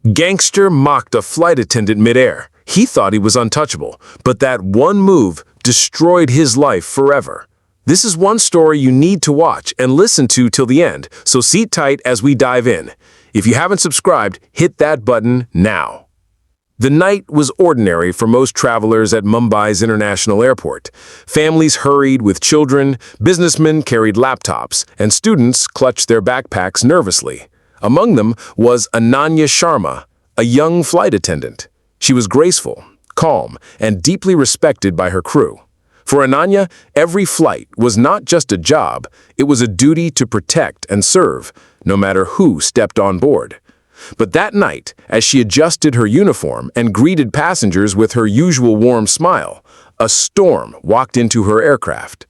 Gangster mocked a flight attendant midair. He thought he was untouchable, but that one move destroyed his life forever. This is one story you need to watch and listen to till the end, so sit tight as we dive in. If you haven't subscribed, hit that button now. The night was ordinary for most travelers at Mumbai's international airport. Families hurried with children, businessmen carried laptops, and students clutched their backpacks nervously. Among them was Ananya Sharma, a young flight attendant. She was graceful, calm, and deeply respected by her crew. For Ananya, every flight was not just a job, it was a duty to protect and serve, no matter who stepped on board. But that night, as she adjusted her uniform and greeted passengers with her usual warm smile, a storm walked into her aircraft.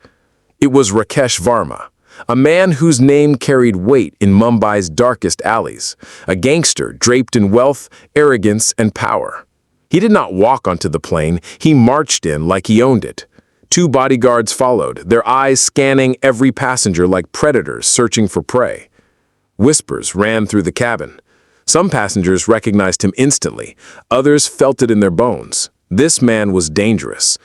It was Rakesh Varma, a man whose name carried weight in Mumbai's darkest alleys, a gangster draped in wealth, arrogance, and power. He did not walk onto the plane, he marched in like he owned it. 2 bodyguards followed, their eyes scanning every passenger like predators searching for prey. Whispers ran through the cabin. Some passengers recognized him instantly, others felt it in their bones. This man was dangerous.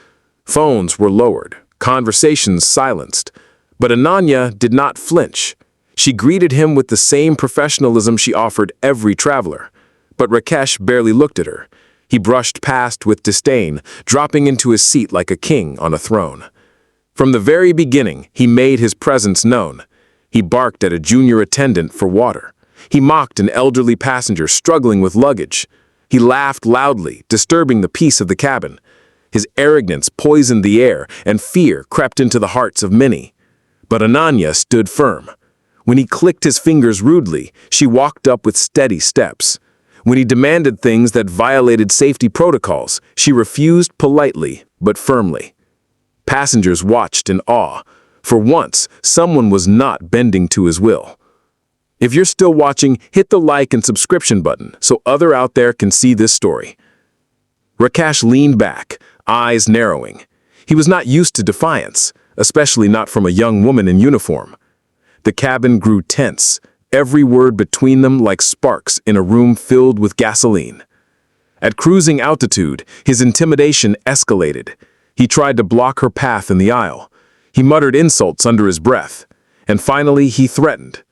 Phones were lowered, conversations silenced. But Ananya did not flinch. She greeted him with the same professionalism she offered every traveler. But Rakesh barely looked at her. He brushed past with disdain, dropping into his seat like a king on a throne. From the very beginning, he made his presence known. He barked at a junior attendant for water. He mocked an elderly passenger struggling with luggage. He laughed loudly, disturbing the peace of the cabin. His arrogance poisoned the air, and fear crept into the hearts of many. But Ananya stood firm. When he clicked his fingers rudely, she walked up with steady steps. When he demanded things that violated safety protocols, she refused politely but firmly. Passengers watched in awe. For once, someone was not bending to his will. If you're still watching, hit the like and subscription button so others out there can see this story. Rakesh leaned back, eyes narrowing. He was not used to defiance, especially not from a young woman in uniform. The cabin grew tense, every word between them like sparks in a room filled with gasoline. At cruising altitude, his intimidation escalated. He tried to block her path in the aisle. He muttered insults under his breath. And finally, he threatened.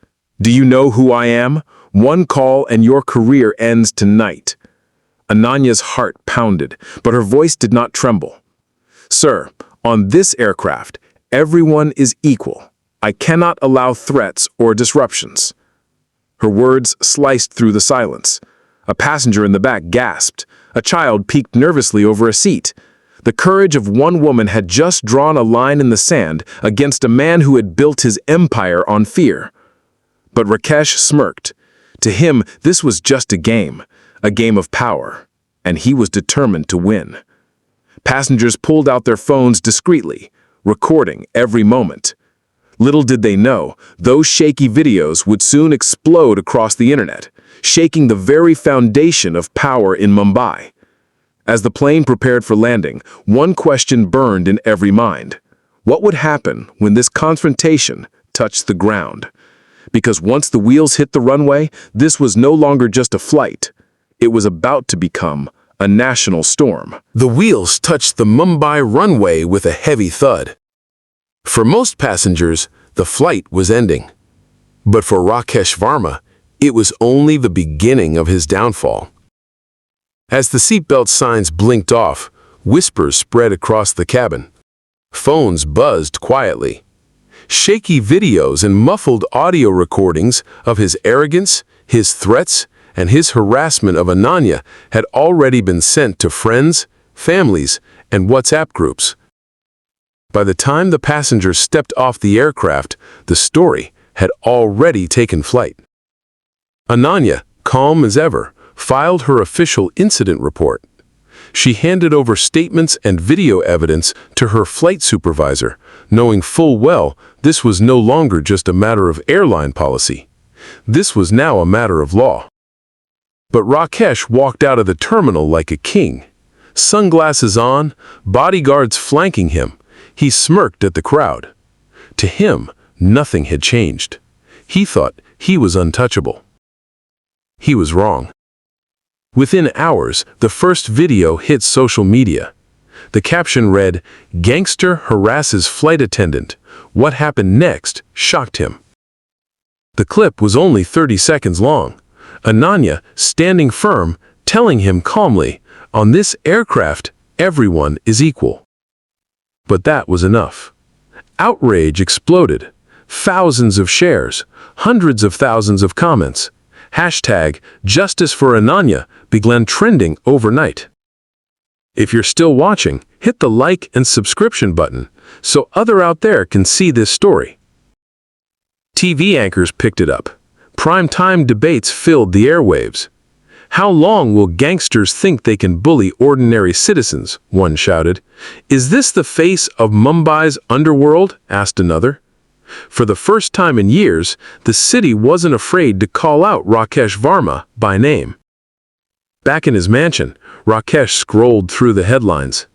"Do you know who I am? One call and your career ends tonight." Ananya's heart pounded, but her voice did not tremble. "Sir, on this aircraft, everyone is equal. I cannot allow threats or disruptions." Her words sliced through the silence. A passenger in the back gasped. A child peeked nervously over a seat. The courage of one woman had just drawn a line in the sand against a man who had built his empire on fear. But Rakesh smirked. To him, this was just a game of power, and he was determined to win. Passengers pulled out their phones discreetly, recording every moment. Little did they know, those shaky videos would soon explode across the internet, shaking the very foundation of power in Mumbai. As the plane prepared for landing, one question burned in every mind. What would happen when this confrontation touched the ground? Because once the wheels hit the runway, this was no longer just a flight. It was about to become a national storm. The wheels touched the Mumbai runway with a heavy thud. For most passengers, the flight was ending. But for Rakesh Varma, it was only the beginning of his downfall. As the seatbelt signs blinked off, whispers spread across the cabin. Phones buzzed quietly. Shaky videos and muffled audio recordings of his arrogance, his threats, and his harassment of Ananya had already been sent to friends, families, and WhatsApp groups. By the time the passengers stepped off the aircraft, the story had already taken flight. Ananya, calm as ever, filed her official incident report. She handed over statements and video evidence to her flight supervisor, knowing full well this was no longer just a matter of airline policy. This was now a matter of law. But Rakesh walked out of the terminal like a king. Sunglasses on, bodyguards flanking him, he smirked at the crowd. To him, nothing had changed. He thought he was untouchable. He was wrong. Within hours, the first video hit social media. The caption read, "Gangster harasses flight attendant. What happened next shocked him." The clip was only 30 seconds long. Ananya standing firm, telling him calmly, "On this aircraft, everyone is equal." But that was enough. Outrage exploded. Thousands of shares, hundreds of thousands of comments. Hashtag Justice for Ananya began trending overnight. If you're still watching, hit the like and subscription button so others out there can see this story. TV anchors picked it up. Prime-time debates filled the airwaves. "How long will gangsters think they can bully ordinary citizens?" one shouted. "Is this the face of Mumbai's underworld?" asked another. For the first time in years, the city wasn't afraid to call out Rakesh Varma by name. Back in his mansion, Rakesh scrolled through the headlines.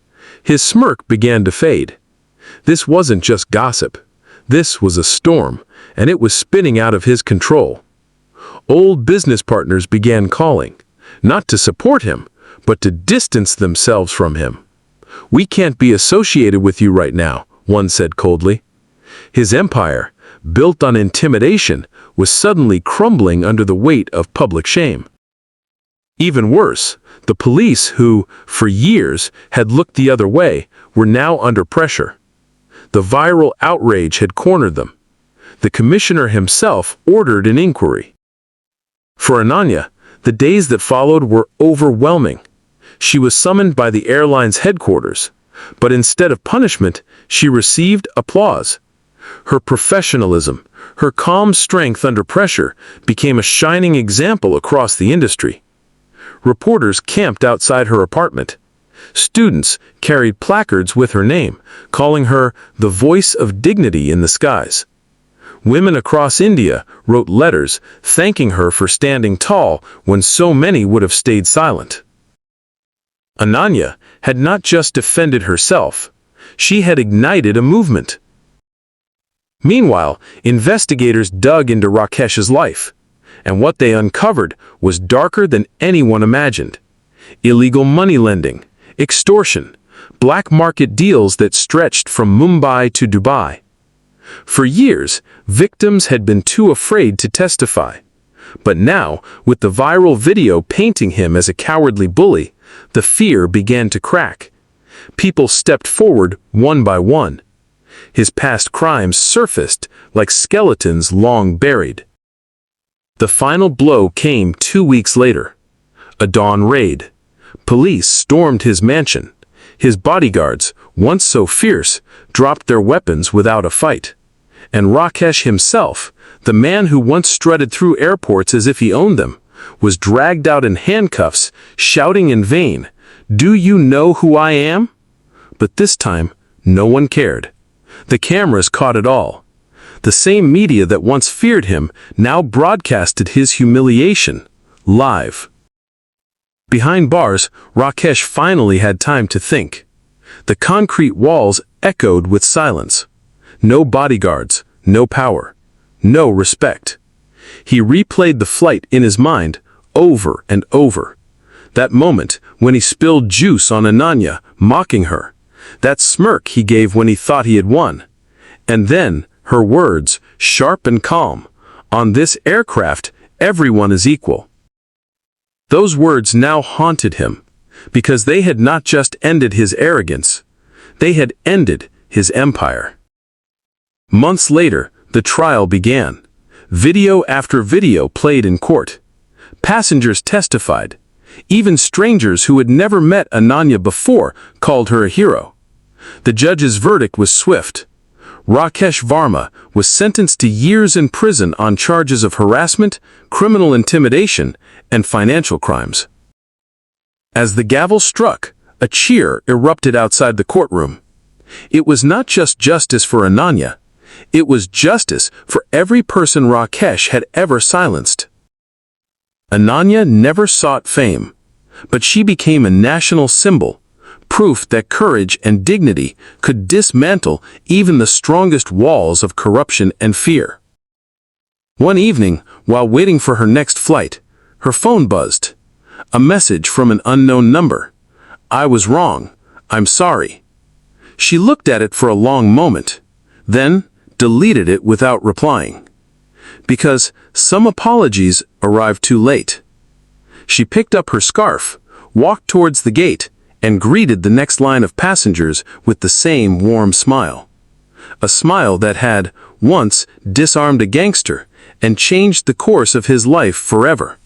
His smirk began to fade. This wasn't just gossip. This was a storm, and it was spinning out of his control. Old business partners began calling, not to support him, but to distance themselves from him. "We can't be associated with you right now," one said coldly. His empire, built on intimidation, was suddenly crumbling under the weight of public shame. Even worse, the police who, for years, had looked the other way, were now under pressure. The viral outrage had cornered them. The commissioner himself ordered an inquiry. For Ananya, the days that followed were overwhelming. She was summoned by the airline's headquarters, but instead of punishment, she received applause. Her professionalism, her calm strength under pressure, became a shining example across the industry. Reporters camped outside her apartment. Students carried placards with her name, calling her the voice of dignity in the skies. Women across India wrote letters thanking her for standing tall when so many would have stayed silent. Ananya had not just defended herself, she had ignited a movement. Meanwhile, investigators dug into Rakesh's life, and what they uncovered was darker than anyone imagined. Illegal money lending, extortion, black market deals that stretched from Mumbai to Dubai. For years, victims had been too afraid to testify. But now, with the viral video painting him as a cowardly bully, the fear began to crack. People stepped forward one by one. His past crimes surfaced like skeletons long buried. The final blow came 2 weeks later. A dawn raid. Police stormed his mansion. His bodyguards, once so fierce, dropped their weapons without a fight. And Rakesh himself, the man who once strutted through airports as if he owned them, was dragged out in handcuffs, shouting in vain, "Do you know who I am?" But this time, no one cared. The cameras caught it all. The same media that once feared him now broadcasted his humiliation, live. Behind bars, Rakesh finally had time to think. The concrete walls echoed with silence. No bodyguards, no power, no respect. He replayed the flight in his mind over and over. That moment when he spilled juice on Ananya, mocking her. That smirk he gave when he thought he had won. And then her words, sharp and calm, "On this aircraft, everyone is equal." Those words now haunted him, because they had not just ended his arrogance, they had ended his empire. Months later, the trial began. Video after video played in court. Passengers testified. Even strangers who had never met Ananya before called her a hero. The judge's verdict was swift. Rakesh Varma was sentenced to years in prison on charges of harassment, criminal intimidation, and financial crimes. As the gavel struck, a cheer erupted outside the courtroom. It was not just justice for Ananya, it was justice for every person Rakesh had ever silenced. Ananya never sought fame, but she became a national symbol, proof that courage and dignity could dismantle even the strongest walls of corruption and fear. One evening, while waiting for her next flight, her phone buzzed. A message from an unknown number. "I was wrong. I'm sorry." She looked at it for a long moment, then deleted it without replying. Because some apologies arrived too late. She picked up her scarf, walked towards the gate, and greeted the next line of passengers with the same warm smile. A smile that had once disarmed a gangster and changed the course of his life forever.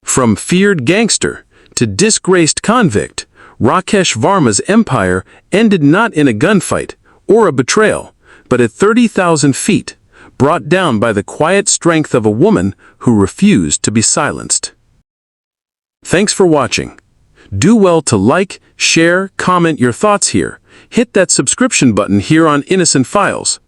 From feared gangster to disgraced convict, Rakesh Varma's empire ended not in a gunfight or a betrayal, but at 30,000 feet, brought down by the quiet strength of a woman who refused to be silenced. Thanks for watching. Do well to like, share, comment your thoughts here. Hit that subscription button here on Innocent Files.